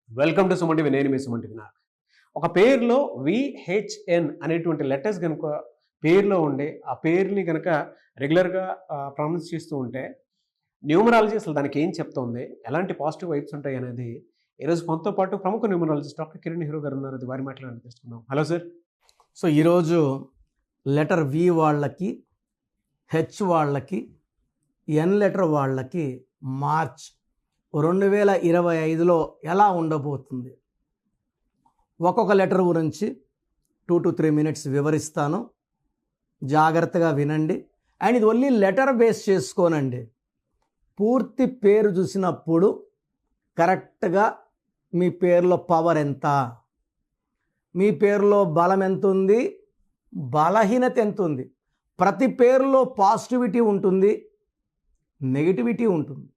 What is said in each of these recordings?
Welcome to Suman TV. నేను మీ Suman TV. ఒక పేరులో విహెచ్ఎన్ అనేటువంటి లెటర్స్ కనుక పేరులో ఉండే ఆ పేరుని కనుక రెగ్యులర్గా ప్రొనౌన్స్ చేస్తూ ఉంటే న్యూమరాలజీ అసలు దానికి ఏం చెప్తుంది, ఎలాంటి పాజిటివ్ వైబ్స్ ఉంటాయి అనేది ఈరోజు మనతో పాటు ప్రముఖ న్యూమరాలజిస్ట్ డాక్టర్ కిరణ్ నెహ్రూ గారు ఉన్నారు. అది వారి మాట్లాడి తెలుసుకుందాం. Hello sir. సో ఈరోజు లెటర్ వి వాళ్ళకి, హెచ్ వాళ్ళకి, ఎన్ లెటర్ వాళ్ళకి మార్చ్ 2025లో ఎలా ఉండబోతుంది, ఒక్కొక్క లెటర్ గురించి 2 to 3 minutes వివరిస్తాను. జాగ్రత్తగా వినండి. అండ్ ఇది ఓన్లీ లెటర్ బేస్ చేసుకోనండి. పూర్తి పేరు చూసినప్పుడు కరెక్ట్గా మీ పేరులో పవర్ ఎంత, మీ పేరులో బలం ఎంత ఉంది, బలహీనత ఎంత ఉంది. ప్రతి పేరులో పాజిటివిటీ ఉంటుంది, నెగిటివిటీ ఉంటుంది.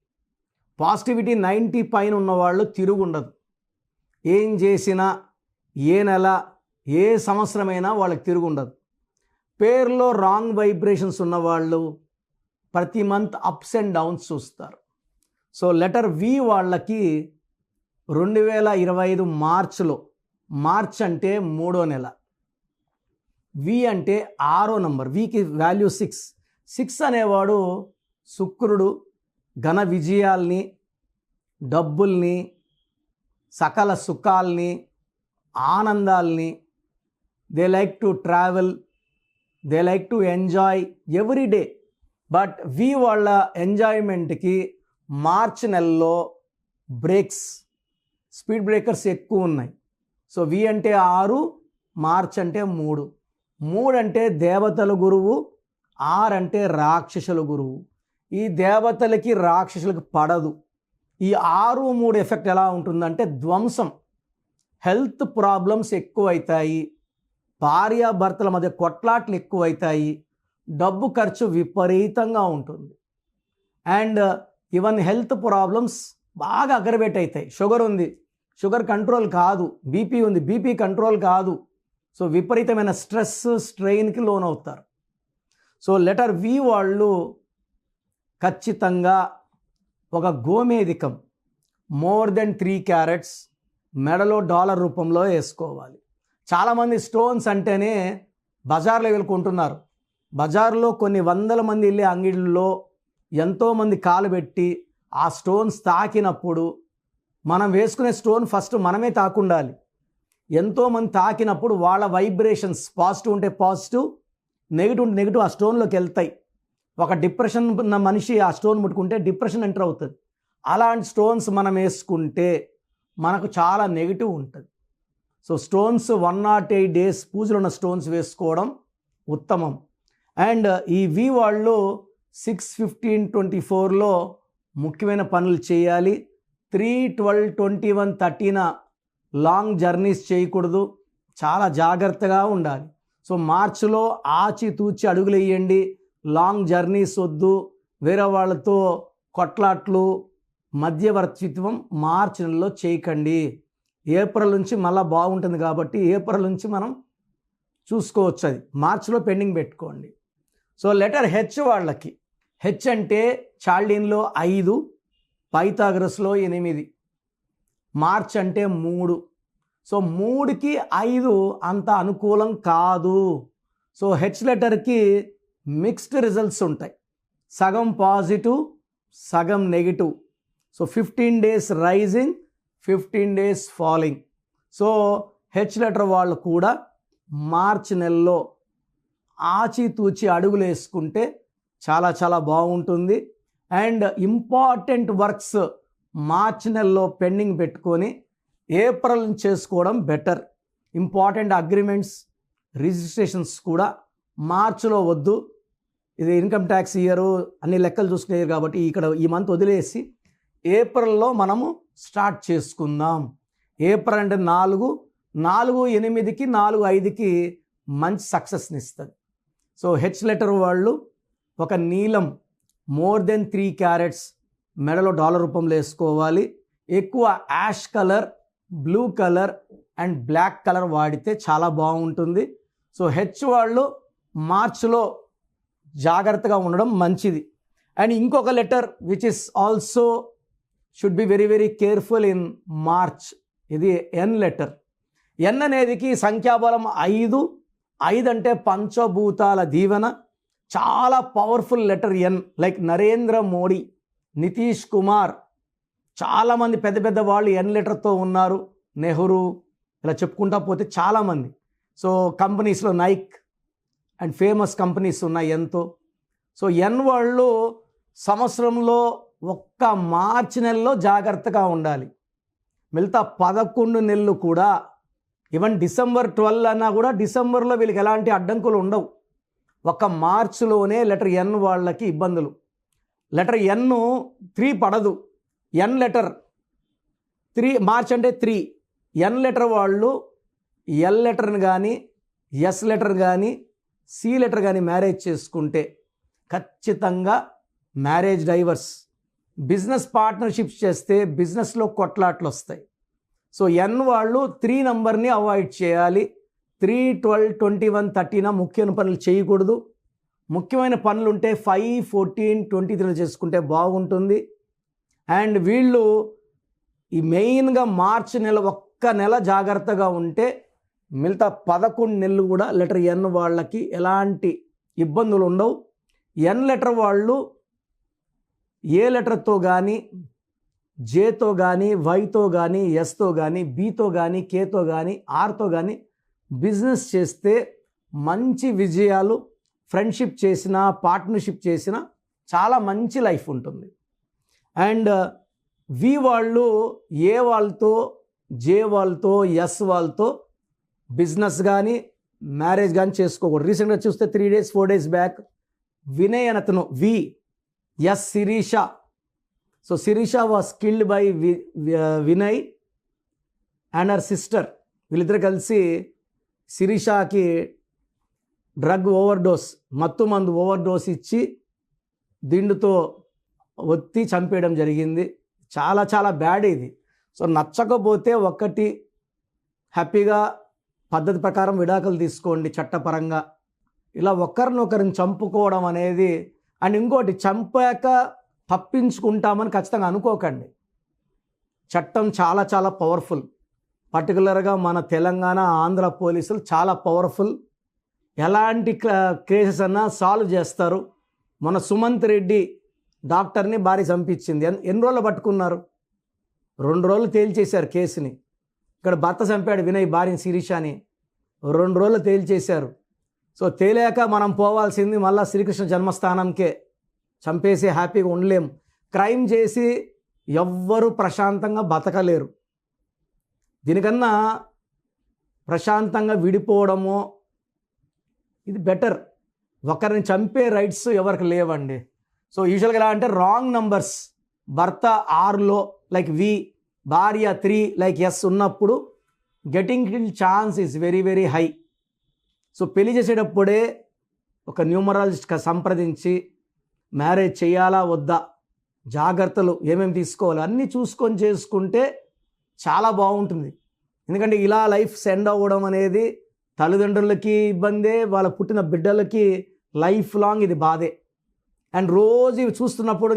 పాజిటివిటీ 90 పైన ఉన్నవాళ్ళు తిరుగుండదు. ఏం చేసినా, ఏ నెల, ఏ సంవత్సరమైనా వాళ్ళకి తిరుగుండదు. పేరులో రాంగ్ వైబ్రేషన్స్ ఉన్నవాళ్ళు ప్రతి మంత్ అప్స్ అండ్ డౌన్స్ చూస్తారు. సో లెటర్ వి వాళ్ళకి 2025 మార్చ్లో, మార్చ్ అంటే 3వ నెల, వి అంటే 6వ నంబర్, వికి వాల్యూ 6. 6 అనేవాడు శుక్రుడు. ఘన విజయాల్ని, డబ్బుల్ని, సకల సుఖాల్ని, ఆనందాల్ని, they like to travel, they like to enjoy every day. But we వాళ్ళ ఎంజాయ్మెంట్కి మార్చ్ నెలలో బ్రేక్స్, స్పీడ్ బ్రేకర్స్ ఎక్కువ ఉన్నాయి. సో వి అంటే 6, మార్చ్ అంటే 3. 3 అంటే దేవతల గురువు, 6 అంటే రాక్షసుల గురువు. ఈ దేవతలకి రాక్షసులకి పడదు. ఈ 6, 3 ఎఫెక్ట్ ఎలా ఉంటుందంటే ధ్వంసం, హెల్త్ ప్రాబ్లమ్స్ ఎక్కువవుతాయి, భార్యాభర్తల మధ్య కొట్లాట్లు ఎక్కువవుతాయి, డబ్బు ఖర్చు విపరీతంగా ఉంటుంది. అండ్ ఈవెన్ హెల్త్ ప్రాబ్లమ్స్ బాగా అగ్రవేట్ అవుతాయి. షుగర్ ఉంది, షుగర్ కంట్రోల్ కాదు. బీపీ ఉంది, బీపీ కంట్రోల్ కాదు. సో విపరీతమైన స్ట్రెస్, స్ట్రెయిన్కి లోన్ అవుతారు. సో లెటర్ వి వాళ్ళు ఖచ్చితంగా ఒక గోమేధికం మోర్ దెన్ 3 carats మెడలో డాలర్ రూపంలో వేసుకోవాలి. చాలామంది స్టోన్స్ అంటేనే బజార్లో వెళ్ళుకుంటున్నారు. బజార్లో కొన్ని వందల మంది వెళ్ళే అంగిళ్ళలో ఎంతోమంది కాలు పెట్టి ఆ స్టోన్స్ తాకినప్పుడు, మనం వేసుకునే స్టోన్ ఫస్ట్ మనమే తాకుండాలి. ఎంతోమంది తాకినప్పుడు వాళ్ళ వైబ్రేషన్స్ పాజిటివ్ ఉంటే పాజిటివ్, నెగిటివ్ ఉంటే నెగిటివ్ ఆ స్టోన్లోకి వెళ్తాయి. ఒక డిప్రెషన్ ఉన్న మనిషి ఆ స్టోన్ ముట్టుకుంటే డిప్రెషన్ ఎంటర్ అవుతుంది. అలాంటి స్టోన్స్ మనం వేసుకుంటే మనకు చాలా నెగిటివ్ ఉంటుంది. సో స్టోన్స్ 108 days పూజలు ఉన్న స్టోన్స్ వేసుకోవడం ఉత్తమం. అండ్ ఈ వి వాళ్ళు 6/15/24లో ముఖ్యమైన పనులు చేయాలి. 3/12/21/30 లాంగ్ జర్నీస్ చేయకూడదు, చాలా జాగ్రత్తగా ఉండాలి. సో మార్చిలో ఆచితూచి అడుగులు వేయండి. లాంగ్ జర్నీస్ వద్దు, వేరే వాళ్ళతో కొట్లాట్లు, మధ్యవర్తిత్వం మార్చి నెలలో చేయకండి. ఏప్రిల్ నుంచి మళ్ళీ బాగుంటుంది కాబట్టి ఏప్రిల్ నుంచి మనం చూసుకోవచ్చు. అది మార్చిలో పెండింగ్ పెట్టుకోండి. సో లెటర్ హెచ్ వాళ్ళకి, హెచ్ అంటే చాల్డీన్లో 5, పైథాగరస్లో 8, మార్చ్ అంటే 3. సో 3కి 5 అంత అనుకూలం కాదు. సో హెచ్ లెటర్కి మిక్స్డ్ రిజల్ట్స్ ఉంటాయి. సగం పాజిటివ్, సగం negative. So 15 days rising, 15 days falling. So H letter వాళ్ళు కూడా మార్చ్ నెలలో ఆచితూచి అడుగులు వేసుకుంటే చాలా చాలా బాగుంటుంది. అండ్ ఇంపార్టెంట్ వర్క్స్ మార్చ్ నెలలో పెండింగ్ పెట్టుకొని ఏప్రిల్ చేసుకోవడం బెటర్. ఇంపార్టెంట్ అగ్రిమెంట్స్, రిజిస్ట్రేషన్స్ కూడా మార్చిలో వద్దు. ఇది ఇన్కమ్ ట్యాక్స్ ఇయర్, అన్ని లెక్కలు చూసుకునేది కాబట్టి ఇక్కడ ఈ మంత్ వదిలేసి ఏప్రిల్లో మనము స్టార్ట్ చేసుకుందాం. ఏప్రిల్ అంటే 4, 4/8కి, 4/5కి మంచి సక్సెస్ని ఇస్తుంది. సో హెచ్ లెటర్ వాళ్ళు ఒక నీలం మోర్ దెన్ 3 carats మెడలో డాలర్ రూపంలో వేసుకోవాలి. ఎక్కువ ash colour, blue colour and black colour వాడితే చాలా బాగుంటుంది. సో హెచ్ వాళ్ళు మార్చ్లో జాగ్రత్తగా ఉండడం మంచిది. అండ్ ఇంకొక letter which is also should be very very careful in March ఇది ఎన్ లెటర్. ఎన్ అనేదికి సంఖ్యాబలం 5. 5 అంటే పంచభూతాల దీవెన. చాలా powerful letter N. Like Narendra Modi, Nitish Kumar, చాలామంది పెద్ద పెద్ద వాళ్ళు ఎన్ లెటర్తో ఉన్నారు. నెహ్రూ, ఇలా చెప్పుకుంటా పోతే చాలామంది. సో కంపెనీస్లో నైక్ అండ్ ఫేమస్ కంపెనీస్ ఉన్నాయి ఎన్తో. సో ఎన్ వాళ్ళు సంవత్సరంలో ఒక్క మార్చి నెలలో జాగ్రత్తగా ఉండాలి. మిగతా 11 నెలలు కూడా, ఈవెన్ డిసెంబర్ 12 అన్నా కూడా డిసెంబర్లో వీళ్ళకి ఎలాంటి అడ్డంకులు ఉండవు. ఒక మార్చిలోనే లెటర్ ఎన్ వాళ్ళకి ఇబ్బందులు. లెటర్ ఎన్ 3 పడదు. ఎన్ లెటర్ 3, మార్చ్ అంటే 3. ఎన్ లెటర్ వాళ్ళు ఎల్ లెటర్ని కానీ, ఎస్ లెటర్ కానీ, సి లెటర్ కానీ మ్యారేజ్ చేసుకుంటే ఖచ్చితంగా మ్యారేజ్ డైవర్స్. బిజినెస్ పార్ట్నర్షిప్స్ చేస్తే బిజినెస్లో కొట్లాట్లు వస్తాయి. సో ఎన్ వాళ్ళు 3 నంబర్ని అవాయిడ్ చేయాలి. 3, 12, 21, 13 ముఖ్యమైన పనులు చేయకూడదు. ముఖ్యమైన పనులు ఉంటే 5, 14, 23 చేసుకుంటే బాగుంటుంది. అండ్ వీళ్ళు ఈ మెయిన్గా మార్చి నెల ఒక్క నెల జాగ్రత్తగా ఉంటే మిగతా 11 నెలలు కూడా లెటర్ ఎన్ వాళ్ళకి ఎలాంటి ఇబ్బందులు ఉండవు. ఎన్ లెటర్ వాళ్ళు ఏ లెటర్తో కానీ, జేతో కానీ, వైతో కానీ, ఎస్తో కానీ, బీతో కానీ, కేతో కానీ, ఆర్తో కానీ బిజినెస్ చేస్తే మంచి విజయాలు, ఫ్రెండ్షిప్ చేసిన, పార్ట్నర్షిప్ చేసిన చాలా మంచి లైఫ్ ఉంటుంది. అండ్ వి వాళ్ళు ఏ వాళ్ళతో, జే వాళ్ళతో, ఎస్ వాళ్ళతో బిజినెస్ కానీ, మ్యారేజ్ కానీ చేసుకోకూడదు. రీసెంట్గా చూస్తే 3 days 4 days బ్యాక్ వినయ్ అనతను V, S Sirisha. So Sirisha was killed by Vinay and her sister. వీళ్ళిద్దరు కలిసి శిరీషకి డ్రగ్ ఓవర్డోస్, మత్తు మందు ఓవర్డోస్ ఇచ్చి దిండుతో ఒత్తి చంపేయడం జరిగింది. చాలా చాలా బ్యాడ్ ఇది. సో నచ్చకపోతే ఒకటి హ్యాపీగా పద్ధతి ప్రకారం విడాకులు తీసుకోండి చట్టపరంగా. ఇలా ఒకరినొకరిని చంపుకోవడం అనేది, అండ్ ఇంకోటి చంపాక తప్పించుకుంటామని ఖచ్చితంగా అనుకోకండి. చట్టం చాలా చాలా పవర్ఫుల్. పర్టికులర్గా మన తెలంగాణ, ఆంధ్ర పోలీసులు చాలా పవర్ఫుల్. ఎలాంటి కేసెస్ అన్నా సాల్వ్ చేస్తారు. మన సుమంత్ రెడ్డి డాక్టర్ని భార్య చంపించింది. ఎన్ని రోజులు పట్టుకున్నారు? 2 రోజులు తేల్చేశారు కేసుని. ఇక్కడ భర్త చంపాడు వినయ్ భార్యని శిరీషని, 2 రోజులు తేల్చేశారు. సో తేలాక మనం పోవాల్సింది మళ్ళీ శ్రీకృష్ణ జన్మస్థానంకే. చంపేసి హ్యాపీగా ఉండలేం. క్రైమ్ చేసి ఎవ్వరూ ప్రశాంతంగా బతకలేరు. దీనికన్నా ప్రశాంతంగా విడిపోవడమో ఇది బెటర్. ఒకరిని చంపే రైట్స్ ఎవరికి లేవండి. సో యూజువల్గా ఎలా అంటే రాంగ్ నంబర్స్, భర్త 6లో లైక్ వి, భార్య 3 లైక్ ఎస్ ఉన్నప్పుడు getting kill chance is very very high. So పెళ్లి చేసేటప్పుడే ఒక న్యూమరాలజిస్ట్ సంప్రదించి మ్యారేజ్ చేయాలా వద్దా, జాగ్రత్తలు ఏమేమి తీసుకోవాలి అన్నీ చూసుకొని చేసుకుంటే చాలా బాగుంటుంది. ఎందుకంటే ఇలా లైఫ్ సెండ్ అవ్వడం అనేది తల్లిదండ్రులకి ఇబ్బందే, వాళ్ళ పుట్టిన బిడ్డలకి లైఫ్ లాంగ్ ఇది బాధే. అండ్ రోజు ఇవి చూస్తున్నప్పుడు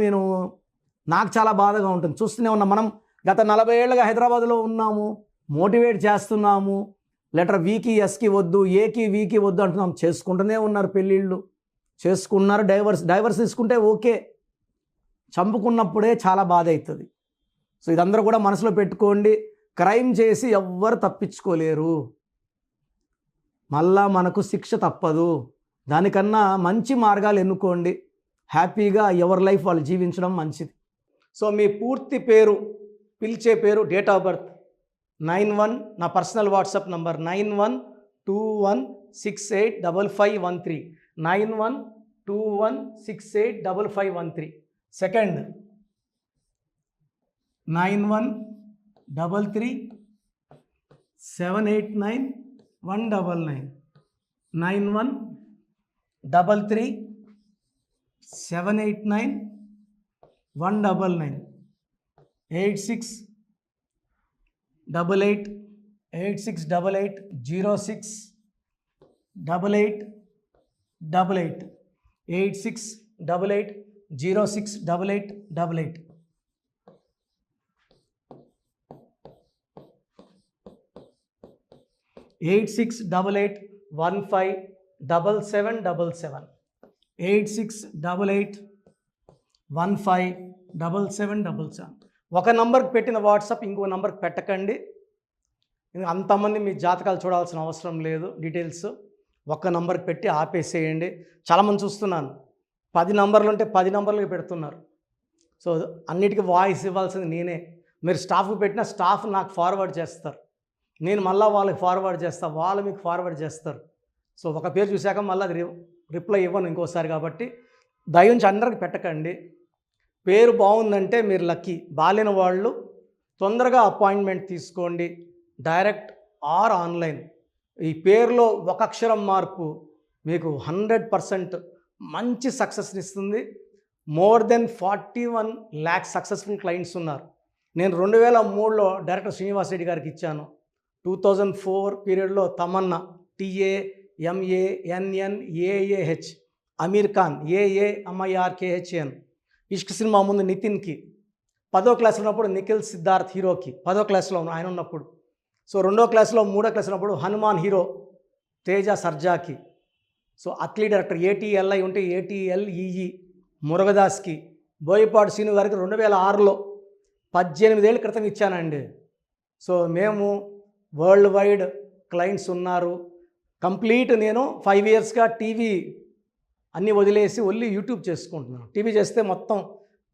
నాకు చాలా బాధగా ఉంటుంది. చూస్తూనే ఉన్నాం. మనం గత 40 ఏళ్ళుగా హైదరాబాద్లో ఉన్నాము, మోటివేట్ చేస్తున్నాము. లెటర్ వికి ఎస్కి వద్దు, ఏకి వికి వద్దు అంటున్నాం. చేసుకుంటూనే ఉన్నారు, పెళ్ళిళ్ళు చేసుకున్నారు. డైవర్స్ తీసుకుంటే ఓకే, చంపుకున్నప్పుడే చాలా బాధ అవుతుంది. సో ఇదందరూ కూడా మనసులో పెట్టుకోండి. క్రైమ్ చేసి ఎవ్వరు తప్పించుకోలేరు, మళ్ళా మనకు శిక్ష తప్పదు. దానికన్నా మంచి మార్గాలు ఎన్నుకోండి. హ్యాపీగా ఎవరి లైఫ్ వాళ్ళు జీవించడం మంచిది. సో మీ పూర్తి పేరు, పిలిచే పేరు, డేట్ ఆఫ్ బర్త్ 91, నా పర్సనల్ వాట్సాప్ నంబర్ 9121685513, 9121685513. సెకండ్ 9133789199, 9133789199, 8688068888, 8688068888. 8688157777 8688157777. ఒక నంబర్కి పెట్టిన వాట్సాప్ ఇంకో నంబర్కి పెట్టకండి. అంతమంది మీ జాతకాలు చూడాల్సిన అవసరం లేదు. డీటెయిల్స్ ఒక్క నంబర్కి పెట్టి ఆపేసేయండి. చాలామంది చూస్తున్నాను 10 నంబర్లు ఉంటే 10 నంబర్లకి పెడుతున్నారు. సో అన్నిటికీ వాయిస్ ఇవ్వాల్సింది నేనే. మీరు స్టాఫ్కి పెట్టిన స్టాఫ్ నాకు ఫార్వర్డ్ చేస్తారు, నేను మళ్ళీ వాళ్ళకి ఫార్వర్డ్ చేస్తాను, వాళ్ళు మీకు ఫార్వర్డ్ చేస్తారు. సో ఒక పేరు చూశాక మళ్ళీ అది రిప్లై ఇవ్వను ఇంకోసారి. కాబట్టి దయించి అందరికి పెట్టకండి. పేరు బాగుందంటే మీరు లక్కీ. బాలేని వాళ్ళు తొందరగా అపాయింట్మెంట్ తీసుకోండి, డైరెక్ట్ ఆర్ ఆన్లైన్. ఈ పేరులో ఒక అక్షరం మార్పు మీకు 100% మంచి సక్సెస్ని ఇస్తుంది. More than 41 lakhs successful clients ఉన్నారు. నేను 2003లో డైరెక్టర్ శ్రీనివాస్ రెడ్డి గారికి ఇచ్చాను. 2004 పీరియడ్లో తమన్నా TAMANNAAH, అమీర్ ఖాన్ AAMIRKHN, ఇష్క్ సినిమా ముందు నితిన్కి, 10వ క్లాస్లో ఉన్నప్పుడు నిఖిల్ సిద్ధార్థ్ హీరోకి, 10వ క్లాస్లో ఆయన ఉన్నప్పుడు. సో 2వ క్లాస్లో 3వ క్లాస్ ఉన్నప్పుడు హనుమాన్ హీరో తేజ సర్జాకి. సో అట్లీ డైరెక్టర్ ATLI ఉంటే ATLEE మురుగదాస్కి. బోయపాటి శ్రీను గారికి 2006లో 18 ఏళ్ళ క్రితం ఇచ్చానండి. సో మేము వరల్డ్ వైడ్ క్లయింట్స్ ఉన్నారు. కంప్లీట్ నేను 5 yearsగా టీవీ అన్నీ వదిలేసి ఓన్లీ యూట్యూబ్ చేసుకుంటున్నాను. టీవీ చేస్తే మొత్తం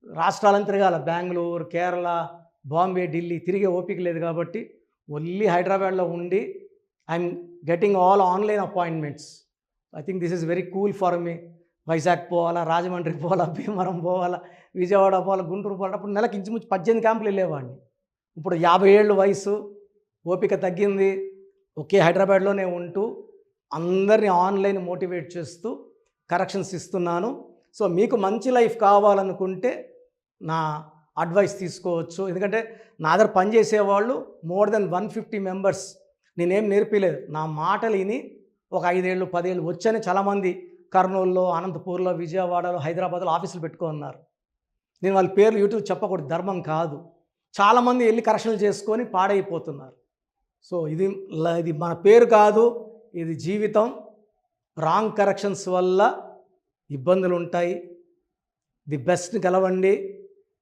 రాష్ట్రాలను తిరగాల, బెంగళూరు, కేరళ, బాంబే, ఢిల్లీ తిరిగే ఓపిక లేదు. కాబట్టి ఓన్లీ హైదరాబాద్లో ఉండి I'm getting all online appointments. I think this is very cool for me. Vizag పోవాలా, రాజమండ్రి పోవాలా, భీమవరం పోవాలా, విజయవాడ పోవాలా, గుంటూరు పోవాలా. అప్పుడు నెలకి ఇంచుమించు 18 క్యాంపులు వెళ్ళేవాడిని. ఇప్పుడు 50 ఏళ్ళు వయసు, ఓపిక తగ్గింది. ఒకే హైదరాబాద్లోనే ఉంటూ అందరినీ ఆన్లైన్ మోటివేట్ చేస్తూ కరెక్షన్స్ ఇస్తున్నాను. సో మీకు మంచి లైఫ్ కావాలనుకుంటే నా అడ్వైస్ తీసుకోవచ్చు. ఎందుకంటే నా దగ్గర పనిచేసేవాళ్ళు మోర్ దెన్ 150 మెంబర్స్. నేనేం నేర్పిలేదు, నా మాటలు విని ఒక 5 ఏళ్ళు 10 ఏళ్ళు వచ్చని చాలామంది కర్నూలులో, అనంతపూర్లో, విజయవాడలో, హైదరాబాద్లో ఆఫీసులు పెట్టుకున్నారు. నేను వాళ్ళ పేర్లు యూట్యూబ్ చెప్పకూడదు, ధర్మం కాదు. చాలామంది వెళ్ళి కరెక్షన్లు చేసుకొని పాడైపోతున్నారు. సో ఇది మన పేరు కాదు, ఇది జీవితం. రాంగ్ కరెక్షన్స్ వల్ల ఇబ్బందులు ఉంటాయి. ది బెస్ట్ గెలవండి,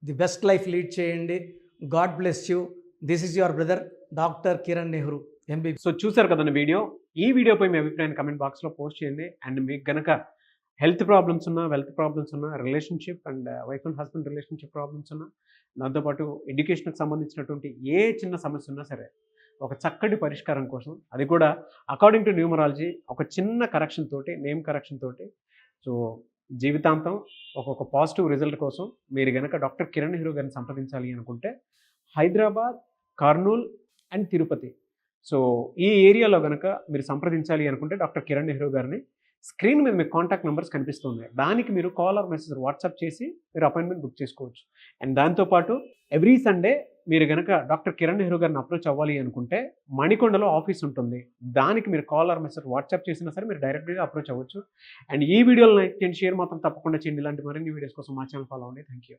ది బెస్ట్ లైఫ్ లీడ్ చేయండి. God bless you. This is your brother doctor Kiran Nehru MBBS. So చూసారు కదండి వీడియో. ఈ వీడియోపై మీ అభిప్రాయాన్ని కమెంట్ బాక్స్లో పోస్ట్ చేయండి. అండ్ మీకు కనుక హెల్త్ ప్రాబ్లమ్స్ ఉన్నా, వెల్త్ ప్రాబ్లమ్స్ ఉన్నా, relationship and wife and husband relationship problems ఉన్నా, దాంతోపాటు ఎడ్యుకేషన్కి సంబంధించినటువంటి ఏ చిన్న సమస్య ఉన్నా సరే ఒక చక్కటి పరిష్కారం కోసం, అది కూడా అకార్డింగ్ టు న్యూమరాలజీ, ఒక చిన్న కరెక్షన్ తోటి, నేమ్ కరెక్షన్ తోటి, సో జీవితాంతం ఒక పాజిటివ్ రిజల్ట్ కోసం మీరు కనుక డాక్టర్ కిరణ్ నెహ్రూ గారిని సంప్రదించాలి అనుకుంటే హైదరాబాద్, కర్నూల్ అండ్ తిరుపతి, సో ఈ ఏరియాలో కనుక మీరు సంప్రదించాలి అనుకుంటే డాక్టర్ కిరణ్ నెహ్రూ గారిని స్క్రీన్ మీద మీకు కాంటాక్ట్ నెంబర్స్ కనిపిస్తున్నాయి. దానికి మీరు కాల్ ఆర్ మెసేజ్ వాట్సాప్ చేసి మీరు అపాయింట్మెంట్ బుక్ చేసుకోవచ్చు. అండ్ దాంతోపాటు ఎవ్రీ సండే మీరు కనుక డాక్టర్ కిరణ్ నెహ్రూ గారిని అప్రోచ్ అవ్వాలి అనుకుంటే మణికొండలో ఆఫీస్ ఉంటుంది. దానికి మీరు కాల్ ఆర్ మెసేజ్ వాట్సాప్ చేసినా సరే మీరు డైరెక్ట్గా అప్రోచ్ అవ్వచ్చు. అండ్ ఈ వీడియోలో లైక్ చేయండి, షేర్ మాత్రం తప్పకుండా చేయండి. ఇలాంటి మరిన్ని వీడియోస్ కోసం మా ఛానల్ ఫాలో అవ్వండి. Thank you.